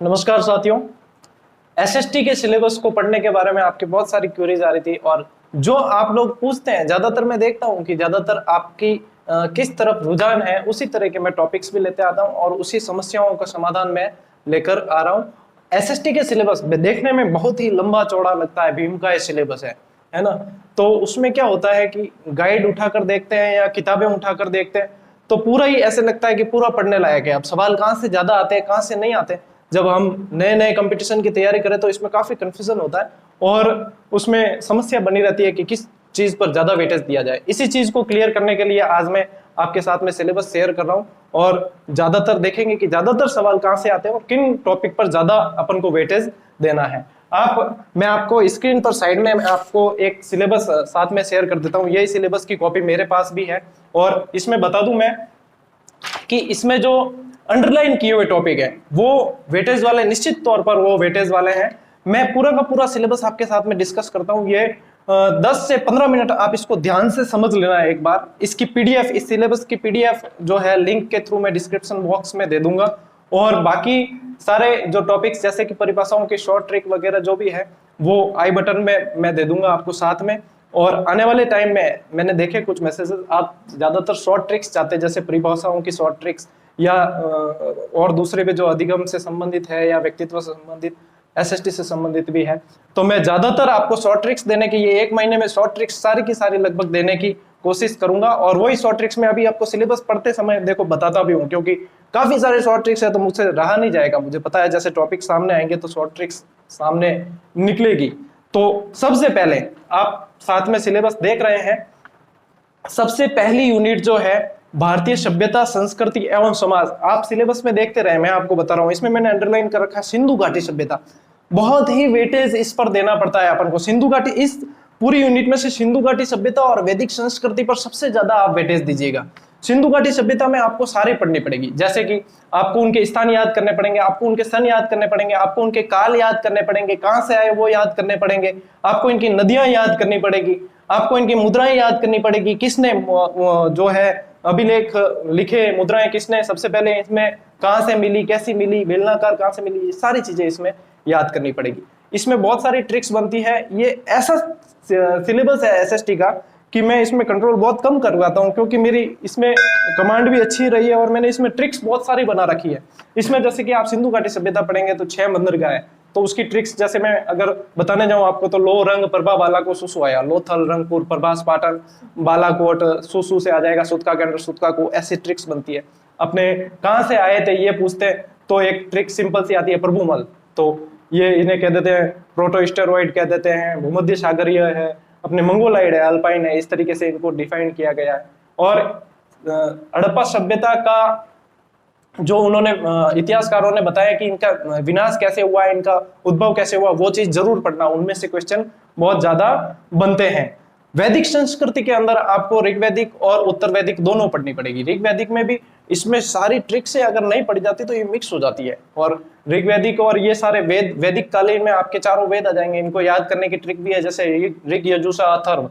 नमस्कार साथियों। एसएसटी के सिलेबस को पढ़ने के बारे में आपकी बहुत सारी क्वेरीज आ रही थी और जो आप लोग पूछते हैं, ज्यादातर मैं देखता हूं कि ज्यादातर आपकी किस तरफ रुझान है, उसी तरह के मैं टॉपिक्स भी लेते आता हूं और उसी समस्याओं का समाधान मैं लेकर आ रहा हूं। एसएसटी के सिलेबस देखने में बहुत ही लंबा चौड़ा लगता है, भीम का ये सिलेबस है ना। तो उसमें क्या होता है कि गाइड उठाकर देखते हैं या किताबें उठाकर देखते हैं तो पूरा ही ऐसे लगता है कि पूरा पढ़ने लायक है। अब सवाल कहाँ से ज्यादा आते हैं, कहाँ से नहीं आते, जब हम नए नए कंपटीशन की तैयारी करें तो इसमें काफी कंफ्यूजन होता है और उसमें समस्या बनी रहती है कि किस चीज पर ज्यादा वेटेज दिया जाए। इसी चीज को क्लियर करने के लिए आज मैं आपके साथ में सिलेबस शेयर कर रहा हूं और ज्यादातर देखेंगे कि ज्यादातर सवाल कहां से आते हैं और किन टॉपिक पर ज्यादा अपन को वेटेज देना है। मैं आपको स्क्रीन पर साइड में मैं आपको एक सिलेबस साथ में शेयर कर देता हूं। यही सिलेबस की कॉपी मेरे पास भी है और इसमें बता दूं मैं कि इसमें जो अंडरलाइन किए हुए टॉपिक है वो वेटेज वाले, निश्चित तौर पर वो वेटेज वाले हैं। मैं पूरा का पूरा सिलेबस आपके साथ में डिस्कस करता हूं। ये 10 से 15 मिनट आप इसको ध्यान से समझ लेना है एक बार। इसकी पीडीएफ, इस सिलेबस की पीडीएफ जो है लिंक के थ्रू मैं डिस्क्रिप्शन बॉक्स में दे दूंगा और बाकी सारे जो टॉपिक्स जैसे कि परिभाषाओं की शॉर्ट ट्रिक वगैरह जो भी है वो आई बटन में मैं दे दूंगा आपको साथ में। और आने वाले टाइम में मैंने देखे कुछ मैसेजेस, आप ज्यादातर शॉर्ट ट्रिक्स चाहते हैं, जैसे परिभाषाओं की शॉर्ट ट्रिक्स या और दूसरे भी जो अधिगम से संबंधित है या व्यक्तित्व से संबंधित, एसएसटी से संबंधित भी है। तो मैं ज्यादातर आपको शॉर्ट ट्रिक्स देने की, ये 1 महीने में शॉर्ट ट्रिक्स सारी की सारी लगभग देने की कोशिश करूंगा और वही शॉर्ट ट्रिक्स में अभी आपको सिलेबस पढ़ते समय देखो बताता भी हूँ, क्योंकि काफी सारे शॉर्ट ट्रिक्स है तो मुझसे रहा नहीं जाएगा। मुझे पता है जैसे टॉपिक सामने आएंगे तो शॉर्ट ट्रिक्स सामने निकलेगी। तो सबसे पहले आप साथ में सिलेबस देख रहे हैं, सबसे पहली यूनिट जो है भारतीय सभ्यता, संस्कृति एवं समाज, आप सिलेबस में देखते रहे, मैं आपको बता रहा हूं। इसमें मैंने अंडरलाइन कर रखा है सिंधु घाटी सभ्यता। बहुत ही वेटेज इस पर देना पड़ता है अपन को। सिंधु घाटी, इस पूरी यूनिट में से सिंधु घाटी सभ्यता और वैदिक संस्कृति पर सबसे ज्यादा आप वेटेज दीजिएगा। सिंधु घाटी सभ्यता में आपको सारे पढ़नी पड़ेगी, जैसे कि आपको उनके स्थान याद करने पड़ेंगे, आपको उनके सन याद करने पड़ेंगे, आपको उनके काल याद करने पड़ेंगे, कहां से आए वो याद करने पड़ेंगे, आपको इनकी नदियां याद करनी पड़ेगी, आपको इनकी मुद्राएं याद करनी पड़ेगी, किसने जो है अभिलेख लिखे, मुद्राएं किसने सबसे पहले इसमें कहां से मिली, कैसी मिली, बेलनाकार कहां से मिली, ये सारी चीजें इसमें याद करनी पड़ेगी। इसमें बहुत सारी ट्रिक्स बनती है। ये ऐसा सिलेबस है एसएसटी का कि मैं इसमें कंट्रोल बहुत कम करवाता हूं, क्योंकि मेरी इसमें कमांड भी अच्छी रही है और मैंने इसमें ट्रिक्स बहुत सारी बना रखी है। इसमें जैसे कि आप सिंधु घाटी सभ्यता पढ़ेंगे तो 6 बंदरगाह है, तो उसकी ट्रिक्स जैसे मैं अगर बताने जाऊं आपको तो लो रंग प्रभा बालाको सुसु आया, लोथल रंगपुर प्रभास पाटन बालाकोट, सुसु से आ जाएगा सुतका के अंदर सुतका को, ऐसी ट्रिक्स बनती है। अपने कहां से आए थे ये पूछते हैं तो एक ट्रिक सिंपल सी आती है, प्रभुमल, तो ये इन्हें कह देते हैं प्रोटोस्टेरॉइड कह देते हैं, भूमध्य सागरीय है, अपने मंगोलाइड है, अल्पाइन है, इस तरीके से इनको डिफाइन किया गया है। और हड़प्पा सभ्यता का जो उन्होंने इतिहासकारों ने बताया कि इनका विनाश कैसे हुआ, इनका उद्भव कैसे हुआ, वो चीज जरूर पढ़ना, उनमें से क्वेश्चन बहुत ज्यादा बनते हैं। वैदिक संस्कृति के अंदर आपको ऋग्वैदिक और उत्तर वैदिक दोनों पढ़नी पड़ेगी। ऋग्वैदिक में भी इसमें सारी ट्रिक से अगर नहीं पढ़ी जाती तो ये मिक्स हो जाती है, और ऋग्वैदिक और ये सारे वेद, वैदिक कालीन में आपके चारों वेद आ जाएंगे, इनको याद करने की ट्रिक भी है, जैसे ऋग यजुषा अथर्व।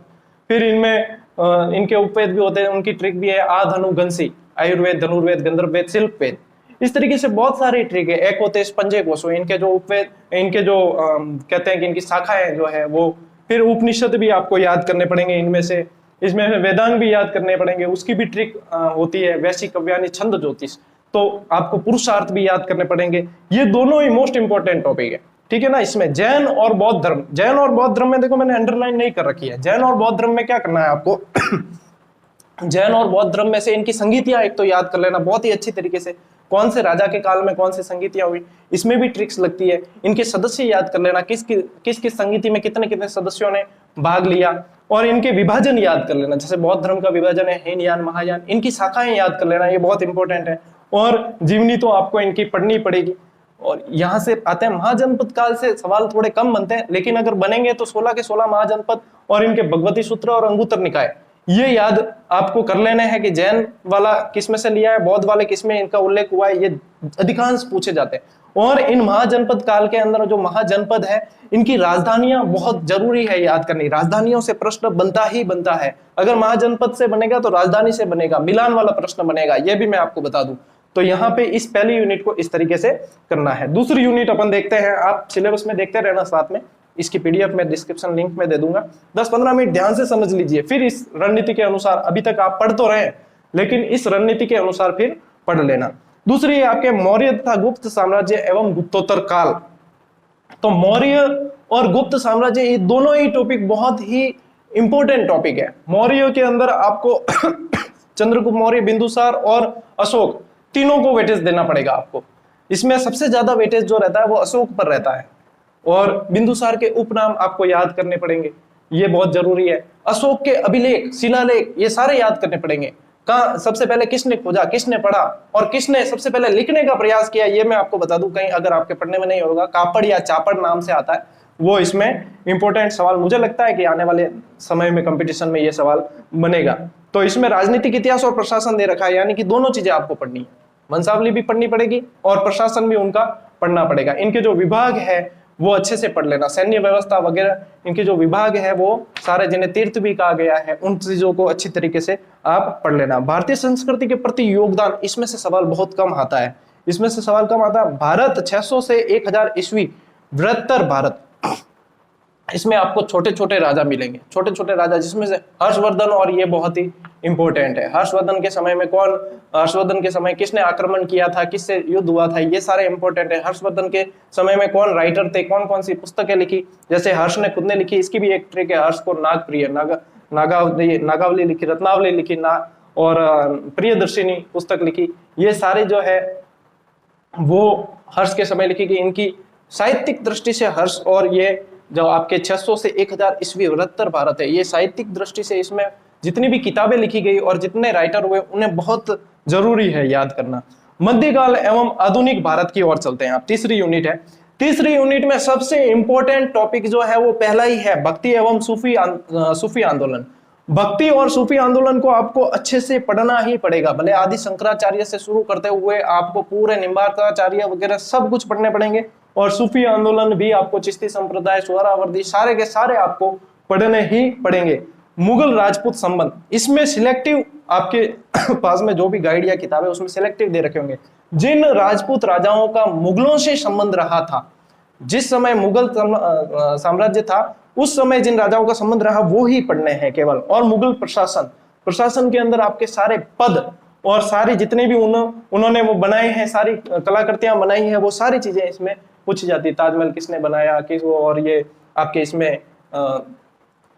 फिर इनमें इनके उपवेद भी होते हैं, उनकी ट्रिक भी है, आधनु गंसी, आयुर्वेद, धनुर्वेद, गंधर्ववेद, शिल्पवेद, इस तरीके से बहुत सारी ट्रिक है। एकोतेश पंचेकोशो, इनके जो उपवेद, इनके जो कहते हैं कि इनकी शाखाएं जो है वो, फिर उपनिषद भी आपको याद करने पड़ेंगे इनमें से, इसमें वेदांग भी याद करने पड़ेंगे, उसकी भी ट्रिक होती है, वैशी कव्यानी छंद ज्योतिष, तो आपको पुरुषार्थ भी याद करने पड़ेंगे। ये दोनों ही मोस्ट इंपॉर्टेंट टॉपिक है, ठीक है ना। इसमें जैन और बौद्ध धर्म, जैन और बौद्ध धर्म में देखो मैंने अंडरलाइन नहीं कर रखी है। जैन और बौद्ध धर्म में क्या करना है आपको जैन और बौद्ध धर्म में से इनकी संगीतियां एक तो याद कर लेना बहुत ही अच्छी तरीके से, कौन से राजा के काल में कौन सी संगीतियां हुई, इसमें भी ट्रिक्स लगती है। इनके सदस्य याद कर लेना, किस किस संगीति में कितने कितने सदस्यों ने भाग लिया, और इनके विभाजन याद कर लेना, जैसे बौद्ध धर्म का विभाजन है हीनयान महायान, इनकी शाखाएं याद कर लेना, ये बहुत इंपॉर्टेंट है। और जीवनी तो आपको इनकी पढ़नी पड़ेगी। और यहाँ से आते हैं महाजनपद काल से सवाल थोड़े कम बनते हैं, लेकिन अगर बनेंगे तो 16 के 16 महाजनपद और इनके भगवती सूत्र और अंगुत्तर निकाय, ये याद आपको कर लेने हैं कि जैन वाला किस में से लिया है, बौद्ध वाले किस में इनका उल्लेख हुआ है, ये अधिकांश पूछे जाते हैं। और इन महाजनपद काल के अंदर जो महाजनपद है, इनकी राजधानियां बहुत जरूरी है याद करनी। राजधानियों से प्रश्न बनता ही बनता है, अगर महाजनपद से बनेगा तो राजधानी से बनेगा, मिलान वाला प्रश्न बनेगा, ये भी मैं आपको बता दूं। तो यहाँ पे इस पहली यूनिट को इस तरीके से करना है। दूसरी यूनिट अपन देखते हैं, आप सिलेबस में देखते रहना साथ में, इसकी पीडीएफ में डिस्क्रिप्शन लिंक में दे दूंगा। 10-15 मिनट ध्यान से समझ लीजिए, फिर इस रणनीति के अनुसार, अभी तक आप पढ़ तो रहे लेकिन इस रणनीति के अनुसार फिर पढ़ लेना। दूसरी है आपके मौर्य तथा गुप्त साम्राज्य एवं गुप्तोत्तर काल। तो मौर्य और गुप्त साम्राज्य ये दोनों ही टॉपिक बहुत ही इंपॉर्टेंट टॉपिक है। मौर्य के अंदर आपको चंद्रगुप्त मौर्य, बिंदुसार और अशोक तीनों को वेटेज देना पड़ेगा आपको। इसमें सबसे ज्यादा वेटेज जो रहता है वो अशोक पर रहता है, और बिंदुसार के उपनाम आपको याद करने पड़ेंगे, ये बहुत जरूरी है। अशोक के अभिलेख, शिलालेख, ये सारे याद करने पड़ेंगे। कहाँ सबसे पहले किसने खोजा, किसने पढ़ा और किसने सबसे पहले लिखने का प्रयास किया, ये मैं आपको बता दूं। कहीं अगर आपके पढ़ने में नहीं होगा, कापड़ या चापड़ नाम से आता है, वो इसमें इंपॉर्टेंट सवाल मुझे लगता है कि आने वाले समय में कंपटीशन में ये सवाल बनेगा। तो इसमें राजनीतिक इतिहास और प्रशासन दे रखा है, यानी कि दोनों चीजें आपको पढ़नी है। वंशावली भी पढ़नी पड़ेगी और प्रशासन भी उनका पढ़ना पड़ेगा। इनके जो विभाग है वो अच्छे से पढ़ लेना, सैन्य व्यवस्था वगैरह, इनके जो विभाग है वो सारे, जिन्हें तीर्थ भी कहा गया है, उन चीजों को अच्छी तरीके से आप पढ़ लेना। भारतीय संस्कृति के प्रति योगदान, इसमें से सवाल बहुत कम आता है, इसमें से सवाल कम आता है। भारत 600 से 1000 ईस्वी, बृहत्तर भारत, इसमें आपको छोटे छोटे राजा मिलेंगे, छोटे छोटे राजा, जिसमें से हर्षवर्धन, और ये बहुत ही इंपॉर्टेंट है। हर्षवर्धन के समय में कौन, हर्षवर्धन के समय किसने आक्रमण किया था, किससे युद्ध हुआ था, ये सारे इंपॉर्टेंट है। हर्षवर्धन के समय में कौन राइटर थे, कौन कौन सी पुस्तकें लिखी, जैसे हर्ष ने खुद ने लिखी, इसकी भी एक ट्रिक है। हर्ष को नागप्रिय, नागावली लिखी, रत्नावली लिखी, और प्रियदर्शिनी पुस्तक लिखी, ये सारे जो है वो हर्ष के समय लिखी गई। इनकी साहित्यिक दृष्टि से हर्ष और ये जो आपके 600 से 1000 ईस्वी बृहत्तर भारत है, ये साहित्यिक दृष्टि से इसमें जितनी भी किताबें लिखी गई और जितने राइटर हुए उन्हें बहुत जरूरी है याद करना। मध्यकाल एवं आधुनिक भारत की ओर चलते हैं। आप तीसरी यूनिट है, तीसरी यूनिट में सबसे इंपॉर्टेंट टॉपिक जो है वो पहला ही है, भक्ति एवं सूफी आंदोलन। भक्ति और सूफी आंदोलन को आपको अच्छे से पढ़ना ही पड़ेगा, भले आदि शंकराचार्य से शुरू करते हुए आपको पूरे निम्बार्काचार्य वगैरह सब कुछ पढ़ने पड़ेंगे, और सूफी आंदोलन भी आपको, चिश्ती संप्रदाय, सुहरावर्दी, सारे के सारे आपको पढ़ने ही पड़ेंगे। मुगल राजपूत संबंध, इसमें सिलेक्टिव आपके पास में जो भी गाइड या किताब है उसमें सिलेक्टिव दे रखे होंगे। जिन राजपूत राजाओं का मुगलों से संबंध रहा था, जिस समय मुगल साम्राज्य था उस समय जिन राजाओं का संबंध रहा वो ही पढ़ने हैं केवल। और मुगल प्रशासन, प्रशासन के अंदर आपके सारे पद और सारी जितने भी उन्होंने वो बनाए हैं, सारी कलाकृतियां बनाई हैं, वो सारी चीजें इसमें पूछी जाती है। ताजमहल किसने बनाया, किस, और ये आपके इसमें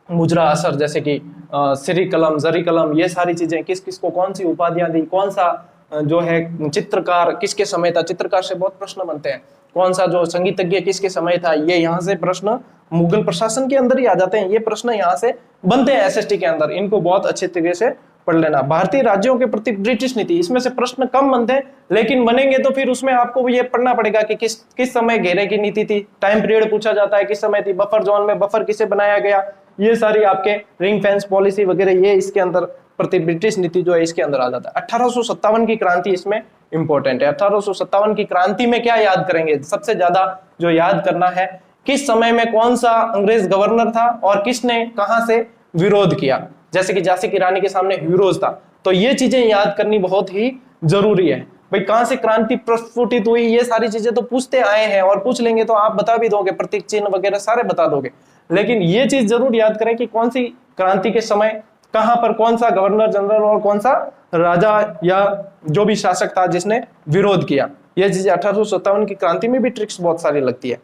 मुजरा असर, जैसे कि सिरी कलम, जरी कलम, ये सारी चीजें, किस किस को कौन सी उपाधियां दी, कौन सा जो है चित्रकार किसके समय था, चित्रकार से बहुत प्रश्न बनते हैं, कौन सा जो संगीतज्ञ किसके समय था, ये यहाँ से प्रश्न मुगल प्रशासन के अंदर ही आ जाते हैं, ये प्रश्न यहाँ से बनते हैं एसएसटी के अंदर, इनको बहुत अच्छे तरीके से पढ़ लेना। भारतीय राज्यों के प्रति ब्रिटिश नीति, इसमें से प्रश्न कम बनते हैं लेकिन बनेंगे तो फिर उसमें आपको ये पढ़ना पड़ेगा कि किस समय घेरे की नीति थी, टाइम पीरियड पूछा जाता है, किस समय थी, बफर जोन में बफर किसे बनाया गया, ये सारी आपके रिंग फेंस पॉलिसी वगैरह, ये इसके अंदर प्रति ब्रिटिश नीति जो है इसके अंदर आ जाता है। 1857 की क्रांति इसमें इंपॉर्टेंट है। 1857 की क्रांति में क्या याद करेंगे, सबसे ज्यादा जो याद करना है, किस समय में कौन सा अंग्रेज गवर्नर था और किसने कहां से विरोध किया, जैसे कि झांसी की रानी के सामने हीरोज था, तो ये चीजें याद करनी बहुत ही जरूरी है। भाई कहां से क्रांति प्रस्फुटित हुई, ये सारी चीजें तो पूछते आए हैं, और पूछ लेंगे तो आप बता भी दोगे, प्रतीक चिन्ह वगैरह सारे बता दोगे, लेकिन ये चीज जरूर याद करें कि कौन सी क्रांति के समय कहां पर कौन सा गवर्नर जनरल और कौन सा राजा या जो भी शासक था जिसने विरोध किया। ये चीजें 1857 की क्रांति में भी ट्रिक्स बहुत सारी लगती है।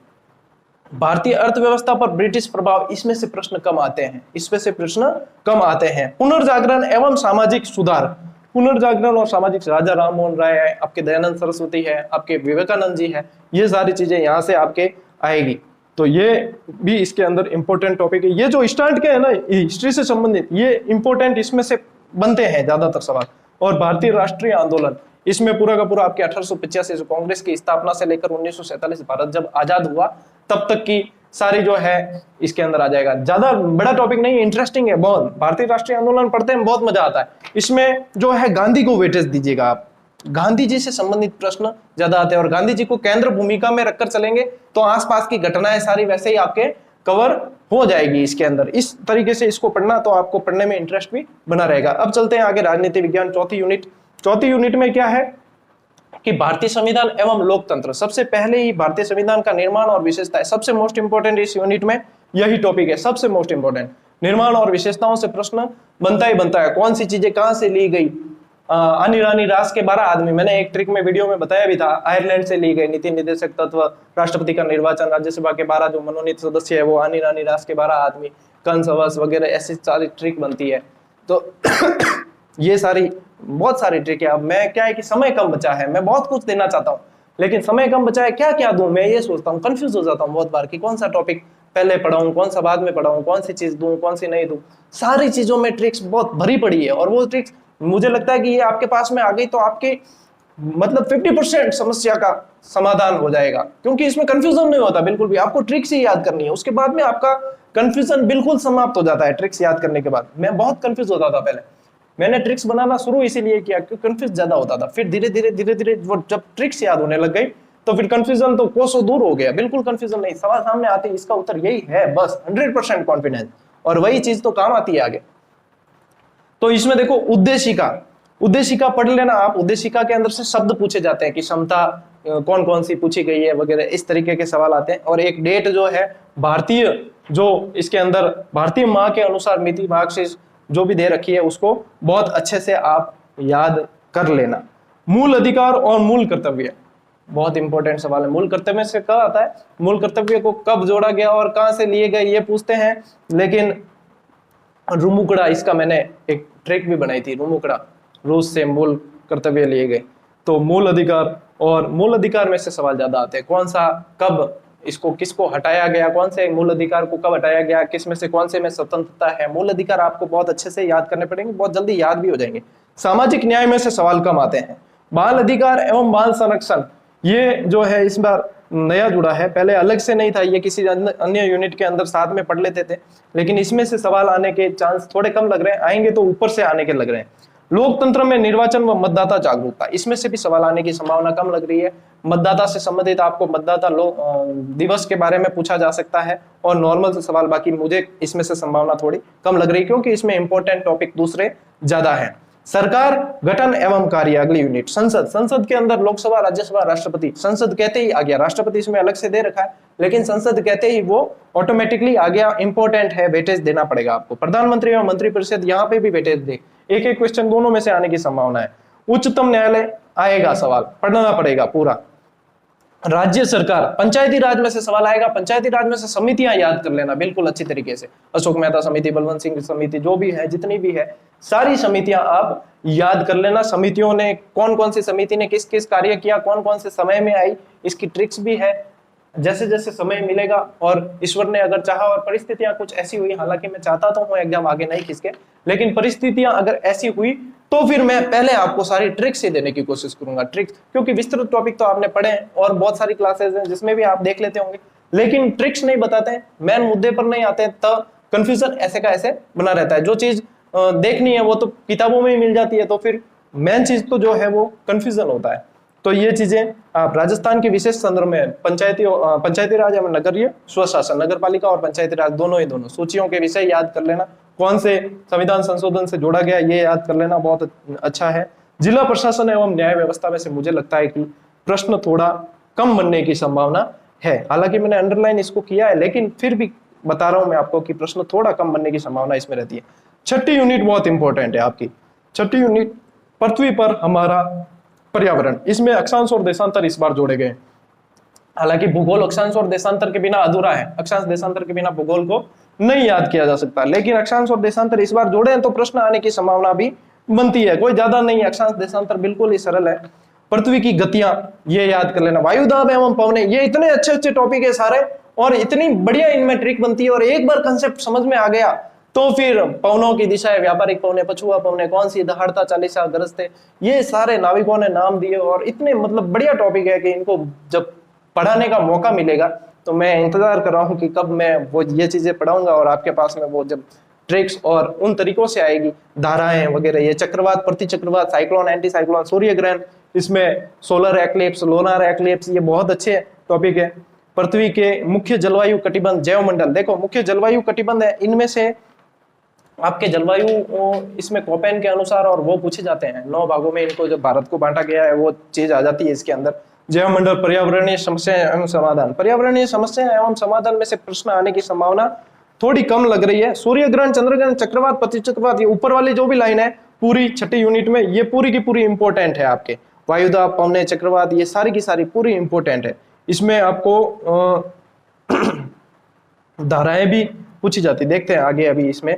भारतीय अर्थव्यवस्था पर ब्रिटिश प्रभाव, इसमें से प्रश्न कम आते हैं, इसमें से प्रश्न कम आते हैं। पुनर्जागरण एवं सामाजिक सुधार, पुनर्जागरण और सामाजिक, राजा राम मोहन राय है, आपके दयानंद सरस्वती है, आपके विवेकानंद जी है, ये सारी चीजें यहाँ से आपके आएगी, तो ये भी इसके अंदर इंपॉर्टेंट टॉपिक है। ये जो स्टार्ट के है ना हिस्ट्री से संबंधित, ये इंपॉर्टेंट इसमें से बनते हैं ज्यादातर सवाल। और भारतीय राष्ट्रीय आंदोलन, इसमें पूरा का पूरा आपके 1885 से कांग्रेस की स्थापना से लेकर 1947 भारत जब आजाद हुआ तब तक की सारी जो है इसके अंदर आ जाएगा। ज्यादा बड़ा टॉपिक नहीं, इंटरेस्टिंग है बहुत। भारतीय राष्ट्रीय आंदोलन पढ़ते हैं बहुत मजा आता है। इसमें जो है गांधी को वेटेज दीजिएगा आप, गांधी जी से संबंधित प्रश्न ज्यादा आते हैं, और गांधी जी को केंद्र भूमिका में रखकर चलेंगे तो आसपास की घटनाएं सारी वैसे ही आपके कवर हो जाएगी इसके अंदर। इस तरीके से इसको पढ़ना तो आपको पढ़ने में इंटरेस्ट भी बना रहेगा। अब चलते हैं आगे, राजनीति विज्ञान चौथी यूनिट। चौथी यूनिट में क्या है, कि भारतीय संविधान एवं लोकतंत्र, सबसे पहले ही भारतीय संविधान का निर्माण और विशेषताएं, सबसे मोस्ट इंपोर्टेंट इस यूनिट में यही टॉपिक है, सबसे मोस्ट इंपोर्टेंट। निर्माण और विशेषताओं से प्रश्न बनता ही बनता है, कौन सी चीजें कहां से ली गई। आनी रानी रास के 12 आदमी, मैंने एक ट्रिक में वीडियो में बताया भी था, आयरलैंड से ली गई। नीति निर्देशक तत्व, राष्ट्रपति का निर्वाचन, राज्यसभा के 12 जो मनोनीत सदस्य है वो आनी रानी रास के 12 आदमी, कंस हवस वगैरह, ऐसी सारी ट्रिक बनती है। तो ये सारी बहुत सारी ट्रिक है। अब मैं क्या है कि समय कम बचा है, मैं बहुत कुछ देना चाहता हूँ लेकिन समय कम बचा है, क्या क्या दूं, मैं ये सोचता हूँ, कंफ्यूज हो जाता हूँ बहुत बार कि कौन सा टॉपिक पहले पढ़ाऊं, कौन सा बाद में पढ़ाऊं, कौन सी चीज दूं, कौन सी नहीं दूं। सारी चीजों में ट्रिक्स बहुत भरी पड़ी है और वो ट्रिक्स मुझे लगता है कि ये आपके पास में आ गई तो आपके मतलब 50% समस्या का समाधान हो जाएगा, क्योंकि इसमें कंफ्यूजन नहीं होता बिल्कुल भी। आपको ट्रिक्स ही याद करनी है, उसके बाद में आपका कंफ्यूजन बिल्कुल समाप्त हो जाता है ट्रिक्स याद करने के बाद। मैं बहुत कंफ्यूज होता था पहले, मैंने ट्रिक्स बनाना शुरू इसीलिए किया क्योंकि कंफ्यूज ज्यादा होता था। फिर धीरे धीरे वो जब ट्रिक्स याद होने लग गई तो फिर कंफ्यूजन तो कोसों दूर हो गया, बिल्कुल कंफ्यूजन नहीं। सवाल सामने आते ही इसका उत्तर यही है, बस 100% कॉन्फिडेंस, और वही चीज तो काम आती है आगे। तो इसमें देखो उद्देशिका पढ़ लेना आप। उद्देशिका के अंदर से शब्द पूछे जाते हैं कि क्षमता कौन कौन सी पूछी गई है वगैरह, इस तरीके के सवाल आते हैं। और एक डेट जो है भारतीय, जो इसके अंदर भारतीय माह के अनुसार मिति मार्कशीट जो भी दे रखी है उसको बहुत अच्छे से आप याद कर लेना। मूल अधिकार और मूल कर्तव्य बहुत इंपॉर्टेंट सवाल है। मूल कर्तव्य से कब आता है, मूल कर्तव्य को कब जोड़ा गया और कहां से लिए गए ये पूछते हैं। लेकिन रुमुकड़ा, इसका मैंने एक ट्रिक भी बनाई थी, रुमुकड़ा रूस से मूल कर्तव्य लिए गए। तो मूल अधिकार और मूल अधिकार में से सवाल ज्यादा आते हैं, कौन सा कब इसको किसको हटाया गया, कौन से मूल अधिकार को कब हटाया गया, किस में से कौन से में स्वतंत्रता है। मूल अधिकार आपको बहुत अच्छे से याद करने पड़ेंगे, बहुत जल्दी याद भी हो जाएंगे। सामाजिक न्याय में से सवाल कम आते हैं। बाल अधिकार एवं बाल संरक्षण, ये जो है इस बार नया जुड़ा है, पहले अलग से नहीं था, ये किसी अन्य यूनिट के अंदर साथ में पढ़ लेते थे, लेकिन इसमें से सवाल आने के चांस थोड़े कम लग रहे हैं, आएंगे तो ऊपर से आने के लग रहे हैं। लोकतंत्र में निर्वाचन व मतदाता जागरूकता, इसमें से भी सवाल आने की संभावना कम लग रही है। मतदाता से संबंधित आपको मतदाता दिवस के बारे में पूछा जा सकता है और नॉर्मल से सवाल, बाकी मुझे इसमें से संभावना थोड़ी कम लग रही है क्योंकि इसमें इंपॉर्टेंट टॉपिक दूसरे ज्यादा है। सरकार गठन एवं कार्य, अगली यूनिट संसद के अंदर लोकसभा, राज्यसभा, राष्ट्रपति। संसद कहते ही आ गया, राष्ट्रपति इसमें अलग से दे रखा है लेकिन संसद कहते ही वो ऑटोमेटिकली आ गया, इंपॉर्टेंट है, वेटेज देना पड़ेगा आपको। प्रधानमंत्री एवं मंत्रिपरिषद, यहाँ पे भी वेटेज दे, एक एक क्वेश्चन दोनों में से आने की संभावना है। उच्चतम न्यायालय आएगा सवाल, पढ़ना पड़ेगा पूरा। राज्य सरकार, पंचायती राज में से सवाल आएगा, पंचायती राज में से समितियां याद कर लेना बिल्कुल अच्छी तरीके से। अशोक मेहता समिति, बलवंत सिंह समिति, जो भी है, जितनी भी है सारी समितियां आप याद कर लेना। समितियों ने कौन कौन सी समिति ने किस किस कार्य किया, कौन कौन से समय में आई, इसकी ट्रिक्स भी है। जैसे जैसे समय मिलेगा और ईश्वर ने अगर चाहा और परिस्थितियां कुछ ऐसी हुई, हालांकि मैं चाहता तो हूँ एग्जाम आगे नहीं खिसके, लेकिन परिस्थितियां अगर ऐसी हुई तो फिर मैं पहले आपको सारी ट्रिक्स ही देने की कोशिश करूंगा। ट्रिक्स क्योंकि विस्तृत टॉपिक तो आपने पढ़े हैं और बहुत सारी क्लासेस हैं जिसमें भी आप देख लेते होंगे, लेकिन ट्रिक्स नहीं बताते हैं, मेन मुद्दे पर नहीं आते हैं, तो कंफ्यूजन ऐसे का ऐसे बना रहता है। जो चीज देखनी है वो तो किताबों में ही मिल जाती है, तो फिर मेन चीज तो जो है वो कंफ्यूजन होता है। तो ये चीजें आप राजस्थान के विशेष संदर्भ में पंचायती राज एवं नगरीय स्वशासन, नगर पालिका और पंचायती राज दोनों सूचियों के विषय याद कर लेना। कौन से संविधान संशोधन से जोड़ा गया ये याद कर लेना, बहुत अच्छा है। जिला प्रशासन एवं न्याय व्यवस्था में से मुझे लगता है कि प्रश्न थोड़ा कम बनने की संभावना है, हालांकि मैंने अंडरलाइन इसको किया है, लेकिन फिर भी बता रहा हूं मैं आपको कि प्रश्न थोड़ा कम बनने की संभावना इसमें रहती है। छठी यूनिट बहुत इंपॉर्टेंट है आपकी, छठी यूनिट पृथ्वी पर हमारा पर्यावरण, इसमें अक्षांश और देशांतर इस बार जोड़े गए। हालांकि भूगोल अक्षांश और देशांतर के बिना अधूरा है, अक्षांश देशांतर के बिना भूगोल को नहीं याद किया जा सकता, लेकिन अक्षांश और देशांतर इस बार जोड़े हैं तो प्रश्न आने की संभावना भी बनती है, कोई ज्यादा नहीं। अक्षांश देशांतर बिल्कुल ही सरल है। पृथ्वी की गतियां ये याद कर लेना, वायुदाब एवं पवने, ये इतने अच्छे अच्छे टॉपिक है सारे और इतनी बढ़िया इनमें ट्रिक बनती है, और एक बार कंसेप्ट समझ में आ गया तो फिर पवनों की दिशा है, व्यापारिक पवने, पछुआ पवने, कौन सी दहाड़ता चालीसा गरजते, ये सारे नाविकों ने नाम दिए और इतने मतलब बढ़िया टॉपिक है कि इनको जब पढ़ाने का मौका मिलेगा तो मैं इंतजार कर रहा हूँ कि कब मैं वो ये चीजें पढ़ाऊंगा और आपके पास में वो जब ट्रिक्स और उन तरीकों से आएगी, धाराएं वगैरह, ये चक्रवात, प्रति चक्रवात, साइक्लोन, एंटी साइक्लोन, सूर्य ग्रहण, इसमें सोलर एक्लिप्स, लोनार एक्लिप्स, ये बहुत अच्छे टॉपिक है। पृथ्वी के मुख्य जलवायु कटिबंध, जैव मंडल, देखो मुख्य जलवायु कटिबंध है, इनमें से आपके जलवायु इसमें कोपेन के अनुसार और वो पूछे जाते हैं 9 भागों में। इनको जब भारत को बांटा गया है वो चीज आ जाती है इसके अंदर। जैवमंडल, पर्यावरणीय समस्या एवं समाधान। पर्यावरणीय समस्या एवं समाधान में से प्रश्न आने की संभावना थोड़ी कम लग रही है। सूर्य ग्रहण, चंद्र ग्रहण, चक्रवात, प्रतिचक्रवात, ये ऊपर वाली जो भी लाइन है पूरी छठी यूनिट में ये पूरी की पूरी इंपॉर्टेंट है आपके। वायुदाब, पवने, चक्रवात, ये सारी की सारी पूरी इंपॉर्टेंट है। इसमें आपको धाराएं भी पूछी जाती, देखते हैं आगे। अभी इसमें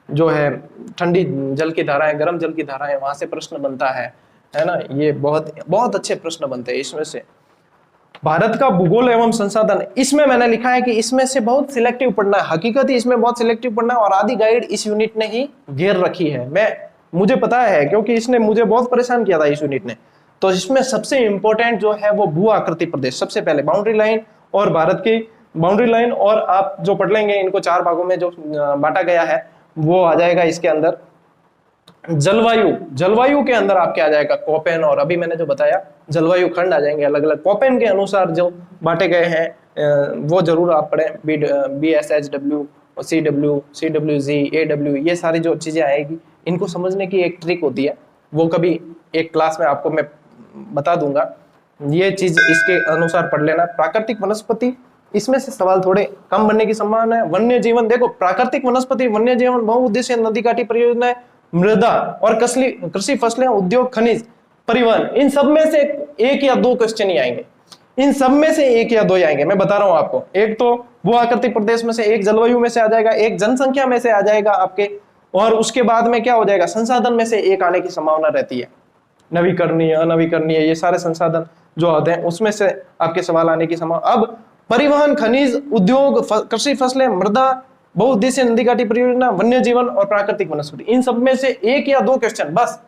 जो है ठंडी जल की धाराएं, गर्म जल की धाराएं, वहां से प्रश्न बनता है ना। ये बहुत बहुत अच्छे प्रश्न बनते हैं इसमें से। भारत का भूगोल एवं संसाधन, इसमें मैंने लिखा है कि इसमें से बहुत सिलेक्टिव पढ़ना है। हकीकत ही इसमें बहुत सिलेक्टिव पढ़ना है और आधी गाइड इस यूनिट ने ही घेर रखी है। मुझे पता है क्योंकि इसने मुझे बहुत परेशान किया था इस यूनिट ने। तो इसमें सबसे इंपॉर्टेंट जो है वो भू आकृति प्रदेश, सबसे पहले बाउंड्री लाइन और भारत की बाउंड्री लाइन, और आप जो पढ़ लेंगे इनको 4 भागों में जो बांटा गया है वो आ जाएगा इसके अंदर। जलवायु के अंदर आपके आ जाएगा कोपेन, और अभी मैंने जो बताया जलवायु खंड आ जाएंगे अलग अलग कोपेन के अनुसार जो बांटे गए हैं वो जरूर आप पढ़ें। BSHW, CW, CWG, AW, ये सारी जो चीजें आएगी इनको समझने की एक ट्रिक होती है, वो कभी एक क्लास में आपको मैं बता दूंगा। ये चीज इसके अनुसार पढ़ लेना। प्राकृतिक वनस्पति, इसमें से सवाल थोड़े कम बनने की संभावना है। वन्य जीवन, देखो प्राकृतिक वनस्पति, वन्य जीवन, बहुउद्देशीय नदी काठी परियोजनाएं, मृदा और कृषि फसलें, उद्योग, खनिज, परिवहन, इन सब में से 1 या 2 क्वेश्चन ही आएंगे। इन सब में से 1 या 2 ही आएंगे, मैं बता रहा हूं आपको। एक तो भू आकृति प्रदेश में से, एक जलवायु में से आ जाएगा, एक जनसंख्या में से आ जाएगा आपके, और उसके बाद में क्या हो जाएगा, संसाधन में से एक आने की संभावना रहती है। नवीकरणीय, अनवीकरणीय, ये सारे संसाधन जो आते हैं उसमें से आपके सवाल आने की संभावना। अब परिवहन, खनिज, उद्योग, कृषि फसलें, मृदा, बहुउद्देशीय नदी काठी परियोजना, वन्य जीवन और प्राकृतिक वनस्पति, इन सब में से 1 या 2 क्वेश्चन बस।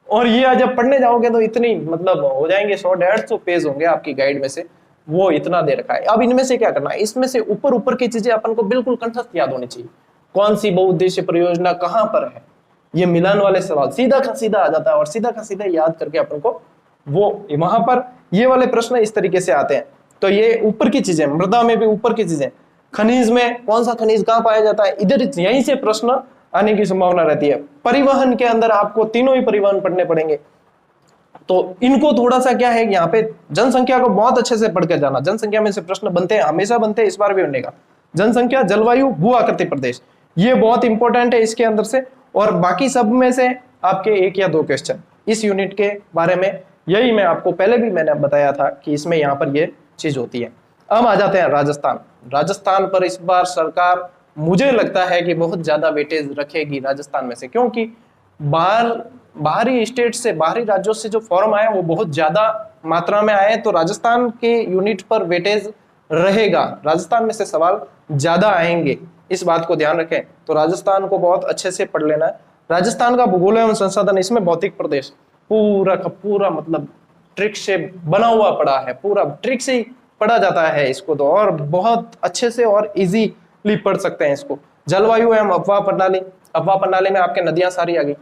और ये जब पढ़ने जाओगे तो इतनी मतलब हो जाएंगे 100-150 पेज होंगे आपकी गाइड में से, वो इतना दे रखा है। अब इनमें से क्या करना है, इसमें से ऊपर की चीजें अपन को बिल्कुल कंठस्थ याद होनी चाहिए। कौन सी बहुउद्देशीय परियोजना कहां पर है, ये मिलान वाले सवाल सीधा का सीधा आ जाता है, और सीधा का सीधा याद करके अपन को वो वहां पर ये वाले प्रश्न इस तरीके से आते हैं। तो ये ऊपर की चीजें, मृदा में भी ऊपर की चीजें, खनिज में कौन सा खनिज कहां पाया जाता है, इधर यहीं से प्रश्न आने की संभावना रहती है। परिवहन के अंदर आपको तीनों ही परिवहन पढ़ने पड़ेंगे, तो इनको थोड़ा सा क्या है, यहाँ पे जनसंख्या को बहुत अच्छे से पढ़ के जाना। जनसंख्या में से प्रश्न बनते हैं, हमेशा बनते हैं, इस बार भी बनेगा। जनसंख्या, जलवायु, भू आकृति प्रदेश, ये बहुत इंपॉर्टेंट है इसके अंदर से। और बाकी सब में से आपके 1 या 2 क्वेश्चन इस यूनिट के बारे में, यही मैं आपको पहले भी मैंने बताया था कि इसमें यहाँ पर ये चीज होती है। अब आ जाते हैं राजस्थान। राजस्थान पर इस बार सरकार मुझे लगता है कि बहुत ज्यादा वेटेज रखेगी राजस्थान में से, क्योंकि बाहरी स्टेट से, बाहरी राज्यों से जो फॉर्म आए वो बहुत ज्यादा मात्रा में आए, तो राजस्थान के यूनिट पर वेटेज रहेगा। राजस्थान में से सवाल ज्यादा आएंगे, इस बात को ध्यान रखें। तो राजस्थान को बहुत अच्छे से पढ़ लेना है। राजस्थान का भूगोल एवं संसाधन, इसमें भौतिक प्रदेश पूरा का पूरा मतलब ट्रिक से बना हुआ पड़ा है, पूरा ट्रिक से ही पढ़ा जाता है इसको तो, और बहुत अच्छे से और इजीली पढ़ सकते हैं इसको। जलवायु एवं अफवाह प्रणाली, अफवाह प्रणाली में आपके नदियां सारी आ गई,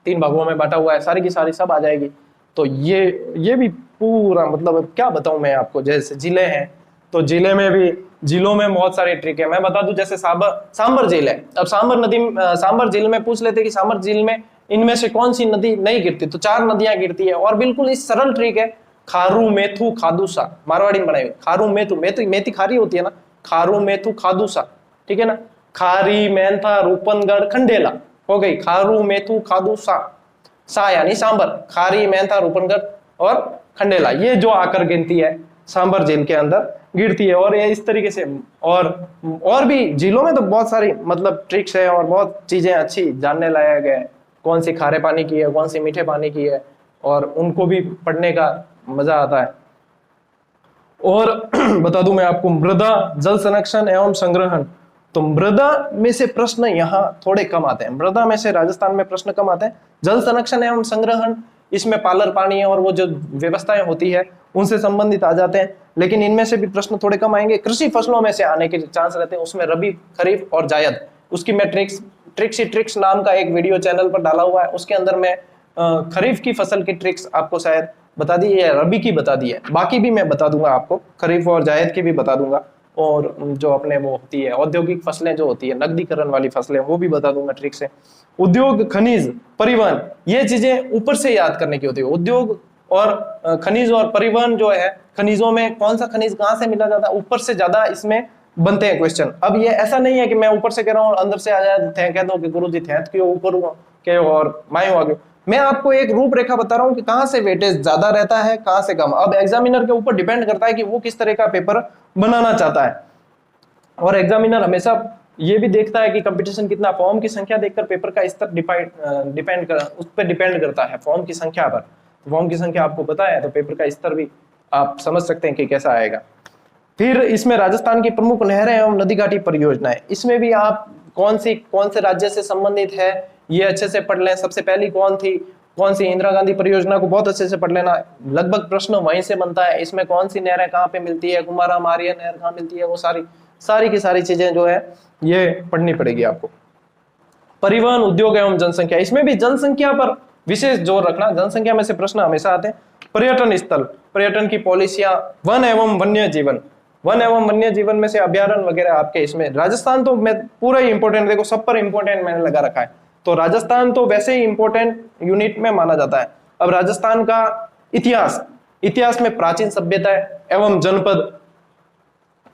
3 भागों में बांटा हुआ है, सारी की सारी सब आ जाएगी। तो ये भी पूरा मतलब क्या बताऊं मैं आपको। जैसे जिले हैं तो जिले में भी, जिलों में बहुत सारी ट्रिक है। मैं बता दूं, जैसे सांबर झील है। अब सांबर झील में पूछ लेते कि सांबर झील में इनमें से कौन सी नदी नहीं गिरती, तो 4 नदियां गिरती है, और बिल्कुल इस सरल ट्रिक है। खारू, मेथू, खादूसा, मारवाड़ी में बनाई हुई। खारू, मेथू, मेथी खारी होती है ना, खारू, मेथू, खादूसा, ठीक है ना। खारी, मेंथा, रूपनगढ़, खंडेला हो गई। खारू, मेथू, खादूसा, सा यानी सांबर, खारी, मेंथा, रूपनगढ़ और खंडेला, ये जो आकर गिनती है सांबर झील के अंदर गिरती है। और ये इस तरीके से और भी जिलों में तो बहुत सारी मतलब ट्रिक्स है और बहुत चीजें अच्छी जानने लायक है। कौन सी खारे पानी की है, कौन सी मीठे पानी की है, और उनको भी पढ़ने का मजा आता है। और बता दूं मैं आपको, मृदा, जल संरक्षण एवं संग्रहण, तो मृदा में से प्रश्न यहाँ थोड़े कम आते हैं। मृदा में से राजस्थान में प्रश्न कम आते हैं। जल संरक्षण एवं संग्रहण, इसमें पालर पानी और वो जो व्यवस्थाएं होती है उनसे संबंधित आ जाते हैं, लेकिन इनमें से भी प्रश्न थोड़े कम आएंगे। कृषि फसलों में से आने के चांस रहते हैं, उसमें रबी, खरीफ और जायद। उसकी मैं ट्रिक्स नाम का एक वीडियो चैनल पर डाला हुआ है, उसके अंदर मैं खरीफ की फसल की ट्रिक्स आपको शायद बता दी है, रबी की बता दी है, बाकी भी मैं बता दूंगा आपको, खरीफ और जायद की भी बता दूंगा। और जो अपने वो होती है औद्योगिक फसलें जो होती है, नकदीकरण वाली फसलें, वो भी बता दूंगा ट्रिक से। उद्योग, खनिज, परिवहन, ये चीजें ऊपर से याद करने की होती है। उद्योग और खनिज और परिवहन जो है, खनिजों में कौन सा खनिज कहाँ से मिला जाता है, ऊपर से ज्यादा इसमें बनते हैं क्वेश्चन। अब ये ऐसा नहीं है कि मैं ऊपर से कह रहा हूँ और अंदर से आ जाए कह दो कि गुरुजी थैंक क्यों ऊपर हुआ के और मायू आ गए। मैं आपको एक रूपरेखा बता रहा हूँ कि कहाँ से वेटेज ज्यादा रहता है, कहाँ से कम। अब एग्जामिनर के ऊपर डिपेंड करता है कि वो किस तरह का पेपर बनाना चाहता है। और एग्जामिनर हमेशा ये भी देखता है कि कंपटीशन कितना, फॉर्म की संख्या देखकर पेपर का स्तर डिपेंड उस पर डिपेंड करता है, फॉर्म की संख्या पर। फॉर्म की संख्या आपको पता है तो पेपर का स्तर भी आप समझ सकते हैं कि कैसा आएगा। फिर इसमें राजस्थान की प्रमुख नहरें एवं नदी घाटी परियोजनाएं, इसमें भी आप कौन से राज्य से संबंधित है ये अच्छे से पढ़ लें। सबसे पहली कौन थी, कौन सी, इंदिरा गांधी परियोजना को बहुत अच्छे से पढ़ लेना, लगभग प्रश्न वहीं से बनता है। इसमें कौन सी नहरें कहाँ पे मिलती है, कुमारा मारिया नहर कहाँ मिलती है, वो सारी की सारी चीजें जो है ये पढ़नी पड़ेगी आपको। परिवहन, उद्योग एवं जनसंख्या, इसमें भी जनसंख्या पर विशेष जोर रखना, जनसंख्या में से प्रश्न हमेशा आते हैं। पर्यटन स्थल, पर्यटन की पॉलिसियां, वन एवं वन्य जीवन, वन एवं वन्य जीवन में से अभ्यारण्य वगैरह आपके इसमें। राजस्थान तो मैं पूरा ही इंपॉर्टेंट, देखो सब पर इंपॉर्टेंट मैंने लगा रखा है, तो राजस्थान तो वैसे ही इंपॉर्टेंट यूनिट में माना जाता है। अब राजस्थान का इतिहास, इतिहास में प्राचीन सभ्यता एवं जनपद,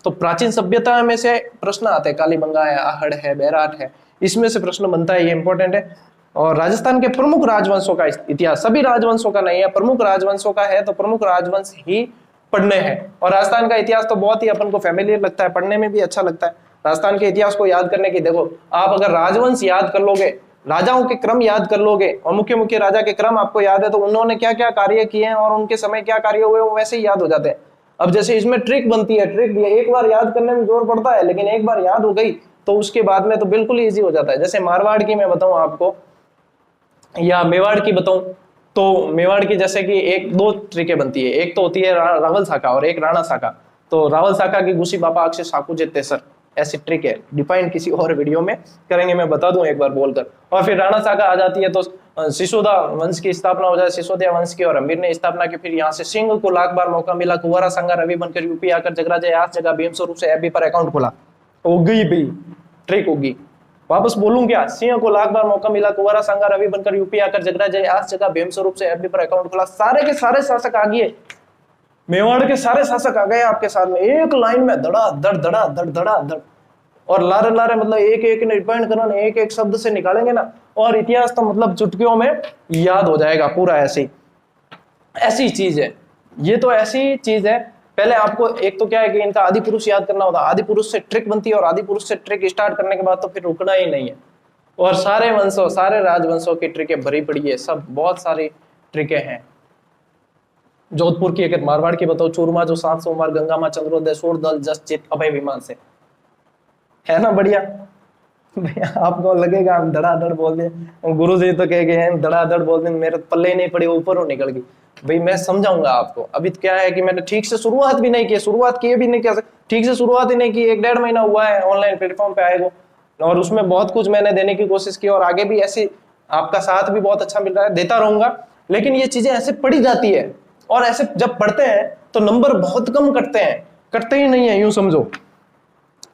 तो प्राचीन सभ्यता में से प्रश्न आते हैं, कालीबंगा है, आहड़ है, बैराट है, इसमें से प्रश्न बनता है, ये इंपॉर्टेंट है। और राजस्थान के प्रमुख राजवंशों का इतिहास, सभी राजवंशों का नहीं है, प्रमुख राजवंशों का है, तो प्रमुख राजवंश ही पढ़ने हैं। और राजस्थान का इतिहास तो बहुत ही अपन को फेमिलियर लगता है, पढ़ने में भी अच्छा लगता है। राजस्थान के इतिहास को याद करने की, देखो आप अगर राजवंश याद कर लोगे, राजाओं के क्रम याद कर लोगे और मुख्य मुख्य राजा के क्रम आपको याद है, तो उन्होंने क्या क्या कार्य किए हैं और उनके समय क्या कार्य हुए, वो वैसे ही याद हो जाते हैं। अब जैसे इसमें ट्रिक बनती है, ट्रिक भी एक बार याद करने में जोर पड़ता है, लेकिन एक बार याद हो गई तो उसके बाद में तो बिल्कुल इजी हो जाता है। जैसे मारवाड़ की मैं बताऊं आपको या मेवाड़ की बताऊं, तो मेवाड़ की जैसे कि एक दो ट्रिकें बनती है, एक तो होती है रावल शाखा और एक राणा शाखा। तो रावल शाखा की गुसी बापा अक्षय साकू जेते सर, ऐसी ट्रिक है, डिफाइन किसी और वीडियो में करेंगे, मैं बता दूं एक बार बोलकर। और फिर राणा शाखा आ जाती है तो सिसोदा वंश की स्थापना हो जाए, सिसोदिया वंश की, और अमीर ने स्थापना की। फिर यहाँ से सिंह को लाख बार मौका मिला, कुंवारा संगा रवि बनकर यूपी आकर जगराजे आस जगह भीम स्वरूप से एफबी पर अकाउंट खोला, हो गई भाई ट्रिक होगी। वापस बोलूं क्या, सिंह को लाख बार मौका मिला, कुंवारा संगा रवि बनकर यूपी आकर जगराजे आस जगह भीम स्वरूप से एफबी पर अकाउंट खोला। सारे के सारे शासक आ गए, मेवाड़ के सारे शासक आ गए आपके साथ में, एक लाइन में धड़ा धड़ धड़ा धड़ धड़ा धड़, और लारे लारे मतलब एक एक डिपेंड करना, एक एक शब्द से निकालेंगे ना, और इतिहास तो मतलब चुटकियों में याद हो जाएगा पूरा। ऐसी चीज है ये, तो ऐसी चीज है। पहले आपको एक तो क्या है कि इनका आदि पुरुष याद करना होता है, आदि पुरुष से ट्रिक बनती है, और आदि पुरुष से ट्रिक स्टार्ट करने के बाद तो फिर रुकना ही नहीं है। और सारे वंशों, सारे राजवंशों की ट्रिकें भरी पड़ी है, सब बहुत सारी ट्रिकें हैं। जोधपुर की अगर मारवाड़ की बताओ, चूरमा जो 7 सोमवार, गंगा मां चंद्रोदय, सूर दल जस चित अभय विमान से, है ना बढ़िया। भैया आपको लगेगा हम धड़ाधड़ बोल दिए, गुरु जी तो कह गए हैं धड़ाधड़ बोल दिए, मेरे पल्ले ही नहीं पड़ी, ऊपर हो निकल गई। भाई मैं समझाऊंगा आपको, अभी क्या है कि मैंने ठीक से शुरुआत भी नहीं की, शुरुआत किए भी नहीं, क्या ठीक से शुरुआत ही नहीं की, 1-1.5 महीना हुआ है ऑनलाइन प्लेटफॉर्म पे आएगा, और उसमें बहुत कुछ मैंने देने की कोशिश की, और आगे भी ऐसे आपका साथ भी बहुत अच्छा मिल रहा है, देता रहूंगा। लेकिन ये चीजें ऐसे पढ़ी जाती है, और ऐसे जब पढ़ते हैं तो नंबर बहुत कम कटते हैं, कटते ही नहीं है, यूं समझो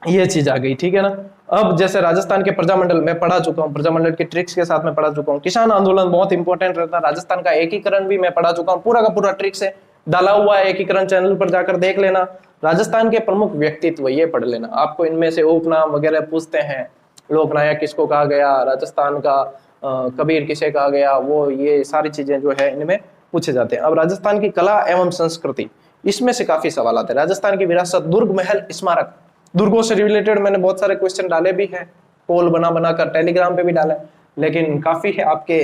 ये चीज आ गई, ठीक है ना। अब जैसे राजस्थान के प्रजामंडल मैं पढ़ा चुका हूँ, प्रजामंडल के ट्रिक्स के साथ मैं पढ़ा चुका हूँ। किसान आंदोलन बहुत इंपॉर्टेंट रहता है, राजस्थान का एकीकरण भी मैं पढ़ा चुका हूँ, पूरा का पूरा ट्रिक्स है, डाला हुआ है एकीकरण, चैनल पर जाकर देख लेना। राजस्थान के प्रमुख व्यक्तित्व ये पढ़ लेना, आपको इनमें से उपनाम वगैरह पूछते हैं, लोकनायक किसको कहा गया, राजस्थान का कबीर किसे कहा गया, वो ये सारी चीजें जो है इनमें पूछे जाते हैं। अब राजस्थान की कला एवं संस्कृति, इसमें से काफी सवाल आते हैं। राजस्थान की विरासत, दुर्ग, महल, स्मारक, दुर्गों से रिलेटेड मैंने बहुत सारे क्वेश्चन डाले भी हैं, पोल बना कर टेलीग्राम पे भी डाला है, लेकिन काफी है आपके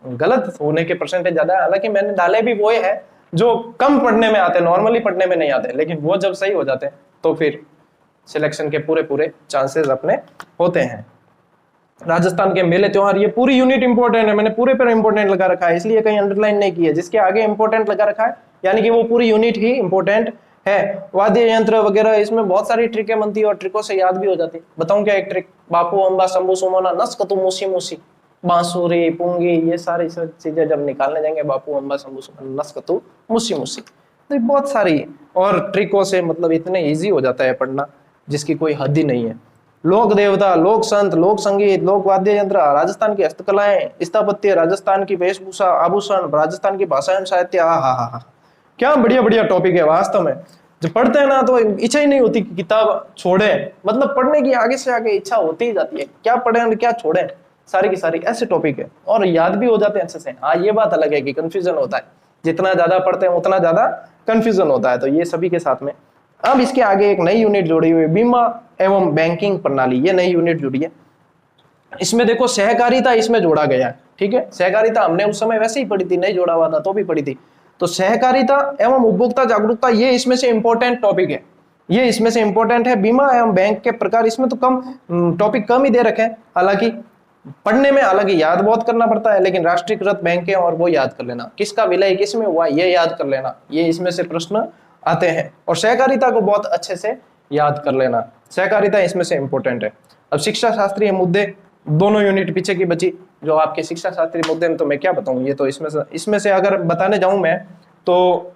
गलत होने के परसेंटेज ज्यादा है। हालांकि मैंने डाले भी वो है जो कम पढ़ने में आते हैं, नॉर्मली पढ़ने में नहीं आते, लेकिन वो जब सही हो जाते हैं तो फिर सिलेक्शन के पूरे चांसेस अपने होते हैं। राजस्थान के मेले त्योहार, ये पूरी यूनिट इंपॉर्टेंट है, मैंने पूरे पर इंपॉर्टेंट लगा रखा है, इसलिए कहीं अंडरलाइन नहीं की है, जिसके आगे इंपॉर्टेंट लगा रखा है यानी कि वो पूरी यूनिट ही इंपॉर्टेंट है। वाद्य यंत्र वगैरह, इसमें बहुत सारी ट्रिकें बनती है और ट्रिकों से याद भी हो जाती है। बताऊं क्या एक ट्रिक, बापू अम्बा शंभू सुमोना नस कतु मूसी मूसी, बांसुरी पुंगी, ये सारी चीजें जब निकालने जाएंगे, बापू अम्बा शंभू सुमोना नस कतु मूसी मूसी, तो ये बहुत सारी और ट्रिकों से मतलब इतने इजी हो जाता है पढ़ना जिसकी कोई हद ही नहीं है। लोक देवता, लोक संत, लोक संगीत, लोक वाद्य यंत्र, राजस्थान की हस्तकलाएं, स्थापत्य, राजस्थान की वेशभूषा, आभूषण, राजस्थान की भाषा एवं साहित्य, हा, क्या बढ़िया बढ़िया टॉपिक है वास्तव में। जब पढ़ते हैं ना तो इच्छा ही नहीं होती कि किताब छोड़े, मतलब पढ़ने की आगे से आगे इच्छा होती ही जाती है, क्या पढ़े और क्या छोड़े, सारी की सारी ऐसे टॉपिक है और याद भी हो जाते हैं अच्छे से। हाँ ये बात अलग है कि कंफ्यूजन होता है, जितना ज्यादा पढ़ते हैं उतना ज्यादा कंफ्यूजन होता है, तो ये सभी के साथ में। अब इसके आगे एक नई यूनिट जोड़ी हुई है, बीमा एवं बैंकिंग प्रणाली, ये नई यूनिट जुड़ी है। इसमें देखो सहकारिता इसमें जोड़ा गया है, ठीक है। सहकारिता हमने उस समय वैसे ही पढ़ी थी, नहीं जोड़ा हुआ था तो भी पढ़ी थी। तो सहकारिता एवं उपभोक्ता जागरूकता ये इसमें से इंपॉर्टेंट टॉपिक है, ये इसमें से इंपॉर्टेंट है। बीमा एवं बैंक के प्रकार, इसमें तो कम टॉपिक कम ही दे रखे हैं, हालांकि पढ़ने में हालांकि याद बहुत करना पड़ता है, लेकिन राष्ट्रीयकृत बैंक है और वो याद कर लेना, किसका विलय किस में हुआ ये याद कर लेना, ये इसमें से प्रश्न आते हैं। और सहकारिता को बहुत अच्छे से याद कर लेना, सहकारिता इसमें से इंपॉर्टेंट है। अब शिक्षा शास्त्रीय मुद्दे, दोनों यूनिट पीछे की बची जो आपके शिक्षा शास्त्रीय मुद्दे में, तो मैं क्या बताऊं, ये तो इसमें से अगर बताने जाऊं मैं तो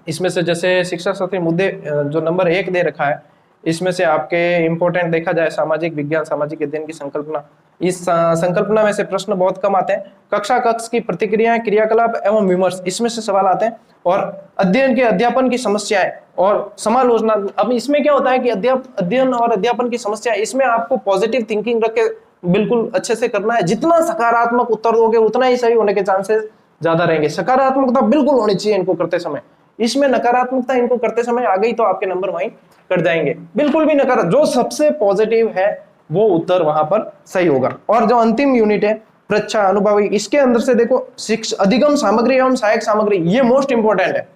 इसमें से जैसे शिक्षा शास्त्रीय मुद्दे जो नंबर 1 दे रखा है, इसमें से आपके इंपॉर्टेंट देखा जाए सामाजिक विज्ञान, सामाजिक अध्ययन की संकल्पना, इस संकल्पना में से प्रश्न बहुत कम आते हैं। कक्षा कक्ष की प्रतिक्रियाएं, क्रियाकलाप एवं विमर्श, इसमें से सवाल आते हैं। और अध्ययन के अध्यापन की समस्याएं और समालोचना, अब इसमें क्या होता है कि अध्ययन और अध्यापन की समस्या, इसमें आपको पॉजिटिव थिंकिंग रख के बिल्कुल अच्छे से करना है। जितना सकारात्मक उत्तर दोगे उतना ही सही होने के चांसेस ज्यादा रहेंगे। सकारात्मकता बिल्कुल होनी चाहिए इनको करते समय, इसमें नकारात्मकता इनको करते समय आ गई तो आपके नंबर वहीं कट जाएंगे। बिल्कुल भी नकारात्मक, जो सबसे पॉजिटिव है वो उत्तर वहां पर सही होगा। और जो अंतिम यूनिट है परीक्षा अनुभवी, इसके अंदर से देखो अधिगम सामग्री एवं सहायक सामग्री, ये मोस्ट इंपोर्टेंट है,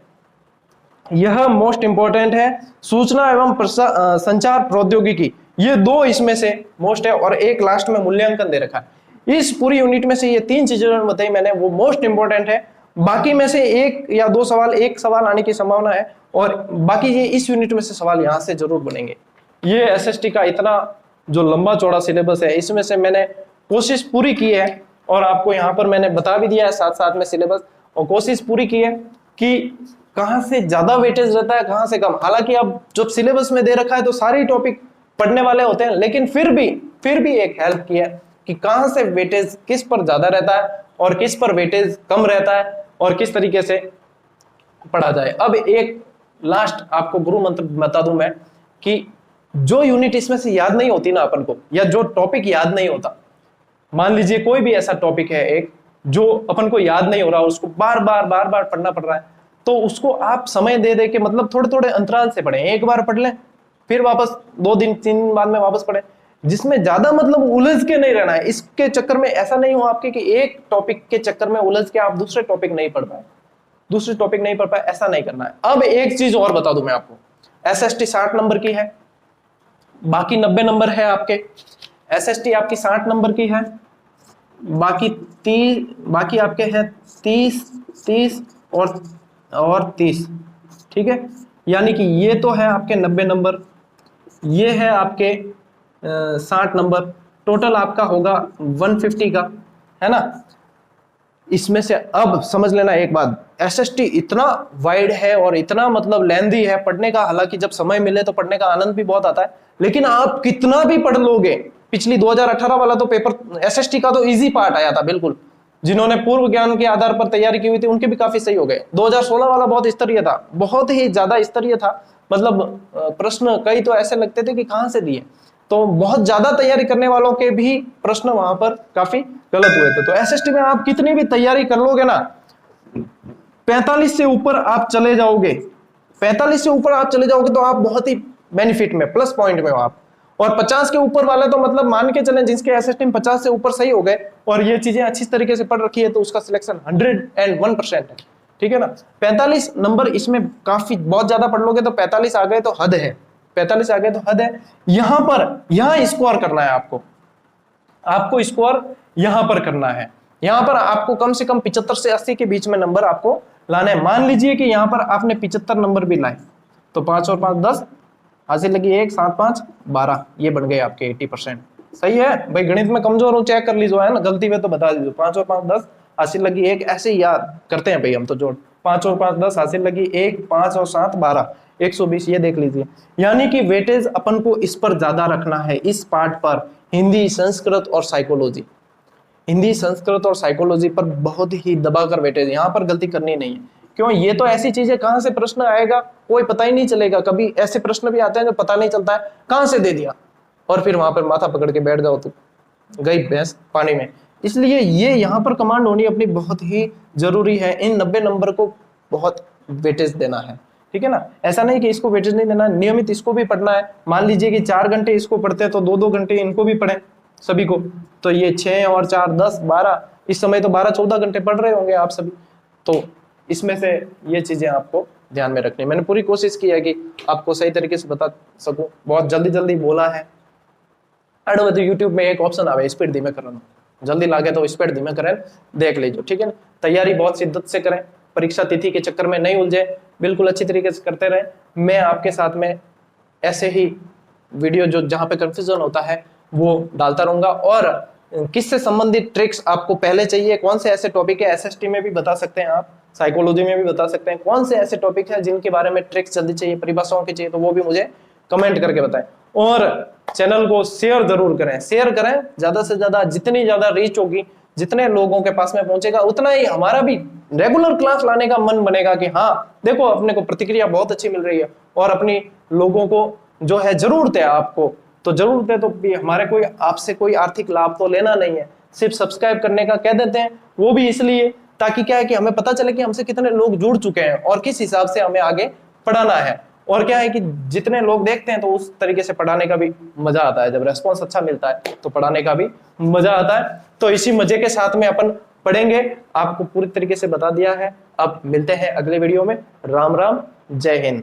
यह मोस्ट इंपोर्टेंट है। सूचना एवं संचार प्रौद्योगिकी, ये 2 इसमें से मोस्ट है, और एक लास्ट में मूल्यांकन दे रखा है। इस पूरी यूनिट में से ये 3 चीजें बताई मैंने, वो मोस्ट इंपोर्टेंट है। बाकी में से 1 या 2 सवाल, 1 सवाल आने की संभावना है, और बाकी ये इस यूनिट में से सवाल यहां से जरूर बनेंगे। ये एसएसटी का इतना जो लंबा चौड़ा सिलेबस है, इसमें से मैंने कोशिश पूरी की है, और आपको यहाँ पर मैंने बता भी दिया है साथ साथ में सिलेबस, और कोशिश पूरी की है कि कहां से ज्यादा वेटेज रहता है कहां से कम। हालांकि अब जब सिलेबस में दे रखा है तो सारे टॉपिक पढ़ने वाले होते हैं, लेकिन फिर भी एक हेल्प की है कि कहां से वेटेज किस पर ज्यादा रहता है और किस पर वेटेज कम रहता है, और किस तरीके से पढ़ा जाए। अब एक लास्ट आपको गुरु मंत्र बता दूं मैं, कि जो यूनिट इसमें से याद नहीं होती ना अपन को, या जो टॉपिक याद नहीं होता, मान लीजिए कोई भी ऐसा टॉपिक है एक जो अपन को याद नहीं हो रहा, उसको बार बार पढ़ना पड़ रहा है, तो उसको आप समय दे दे के, मतलब थोड़े थोड़े अंतराल से पढ़ें। एक बार पढ़ लें, फिर वापस 2 दिन 3 दिन बाद में वापस पढ़ें, जिसमें ज्यादा मतलब उलझ के नहीं रहना है। इसके चक्कर में ऐसा नहीं हो आपके कि एक टॉपिक के चक्कर में उलझ के आप दूसरे टॉपिक नहीं पढ़ पाए, ऐसा नहीं करना है। अब एक चीज और बता दूं मैं आपको, एसएसटी 60 नंबर की है, बाकी 90 नंबर है आपके। एसएसटी आपकी 60 नंबर की है, बाकी आपके हैं 30 और 30, ठीक है। यानी कि ये तो है आपके 90 नंबर, ये है आपके 60 नंबर, टोटल आपका होगा 150 का, है ना। इसमें से अब समझ लेना एक बात, एसएसटी इतना वाइड है और इतना मतलब लेंदी है पढ़ने का। हालांकि जब समय मिले तो पढ़ने का आनंद भी बहुत आता है, लेकिन आप कितना भी पढ़ लोगे, पिछली 2018 वाला तो पेपर एसएसटी का तो इजी पार्ट आया था बिल्कुल, जिन्होंने पूर्व ज्ञान के आधार पर तैयारी की हुई थी उनके भी काफी सही हो गए। 2016 वाला बहुत स्तरीय था, बहुत ही ज्यादा स्तरीय था, मतलब प्रश्न कई तो ऐसे लगते थे कि कहां से दिए, तो बहुत ज्यादा तैयारी करने वालों के भी प्रश्न वहां पर काफी गलत हुए थे। तो एसएसटी में आप कितनी भी तैयारी कर लोगे ना, 45 से ऊपर आप चले जाओगे, 45 से ऊपर आप चले जाओगे तो आप बहुत ही बेनिफिट में, प्लस पॉइंट में हो आप। और 50 के ऊपर वाले तो मतलब मान के चलें जिसके एसएसटी में 50 से ऊपर सही हो गए और ये चीजें अच्छी तरीके से पढ़ रखी है, तो उसका सिलेक्शन 101% है, ठीक है ना। 45 नंबर इसमें काफी बहुत ज्यादा पढ़ लोगे तो 45 आ गए तो हद है, 45 आ गए तो हद है। यहाँ स्कोर करना है आपको स्कोर यहाँ पर करना है। यहाँ पर आपको कम से कम 75 से 80 के बीच में नंबर आपको लाने हैं। मान लीजिए कि यहाँ पर आपने 75 नंबर भी लाए तो 5 और 5 10, हासिल लगी 1 7 5 12, ये बन गए आपके 80%। सही है भाई, गणित में कमजोर हो चेक कर लीजिए, है ना, गलती में तो बता दीजिए। 5 और 5 10, हासिल लगी 1, ऐसे ही याद करते हैं भाई हम तो जोड़, 5 और 5 10 हासिल लगी, 1 5 और 7 12, 120, ये देख लीजिए। यानी कि वेटेज अपन को इस पर ज्यादा रखना है, इस पार्ट पर, हिंदी, संस्कृत और साइकोलॉजी। हिंदी, संस्कृत और साइकोलॉजी पर बहुत ही दबाकर वेटेज, यहाँ पर गलती करनी नहीं है। क्यों? ये तो ऐसी चीज है, कहां से प्रश्न आएगा कोई पता ही नहीं चलेगा। कभी ऐसे प्रश्न भी आते हैं जो पता नहीं चलता है कहां से दे दिया, और फिर वहां पर माथा पकड़ के बैठ जाओ तो गई भैंस पानी में। इसलिए ये यहाँ पर कमांड होनी अपनी बहुत ही जरूरी है। इन 90 नंबर को बहुत वेटेज देना है, ठीक है ना। ऐसा नहीं कि इसको वेटेज नहीं देना, नियमित इसको भी पढ़ना है। मान लीजिए कि 4 घंटे इसको पढ़ते हैं तो 2-2 घंटे इनको भी पढ़ें सभी को। तो ये 6 और 4 10 12, इस समय तो 12-14 घंटे पढ़ रहे होंगे आप सभी। तो इसमें से ये चीजें आपको ध्यान में रखनी। मैंने पूरी कोशिश की है कि आपको सही तरीके से बता सकूं, बहुत जल्दी जल्दी बोला है। अड़वद यूट्यूब में एक ऑप्शन आवे स्पीड धीमे करना, जल्दी लागे तो स्पीड धीमे करें, देख लीजिए, ठीक है ना। तैयारी बहुत शिद्दत से करें, परीक्षा तिथि के चक्कर में नहीं उलझे, बिल्कुल अच्छी तरीके से करते रहे। मैं आपके साथ में ऐसे ही वीडियो जो जहां पे कंफ्यूजन होता है वो डालता रहूंगा। और किससे संबंधित ट्रिक्स आपको पहले चाहिए, कौन से ऐसे टॉपिक है, एसएसटी में भी बता सकते हैं आप, साइकोलॉजी में भी बता सकते हैं, कौन से ऐसे टॉपिक है जिनके बारे में ट्रिक्स जल्दी चाहिए, परिभाषाओं की चाहिए, तो वो भी मुझे कमेंट करके बताएं। और चैनल को शेयर जरूर करें, शेयर करें ज्यादा से ज्यादा। जितनी ज्यादा रीच होगी, जितने लोगों के पास में पहुंचेगा, उतना ही हमारा भी रेगुलर क्लास लाने का मन बनेगा कि हाँ देखो अपने को प्रतिक्रिया बहुत अच्छी मिल रही है, और अपनी लोगों को जो है जरूरत है आपको, तो जरूरत है तो भी हमारे कोई आपसे कोई आर्थिक लाभ तो लेना नहीं है, सिर्फ सब्सक्राइब करने का कह देते हैं। वो भी इसलिए ताकि क्या है कि हमें पता चले कि हमसे कितने लोग जुड़ चुके हैं और किस हिसाब से हमें आगे पढ़ाना है। और क्या है कि जितने लोग देखते हैं तो उस तरीके से पढ़ाने का भी मजा आता है, जब रेस्पॉन्स अच्छा मिलता है तो पढ़ाने का भी मजा आता है। तो इसी मजे के साथ में अपन पढ़ेंगे, आपको पूरी तरीके से बता दिया है। अब मिलते हैं अगले वीडियो में। राम राम, जय हिंद।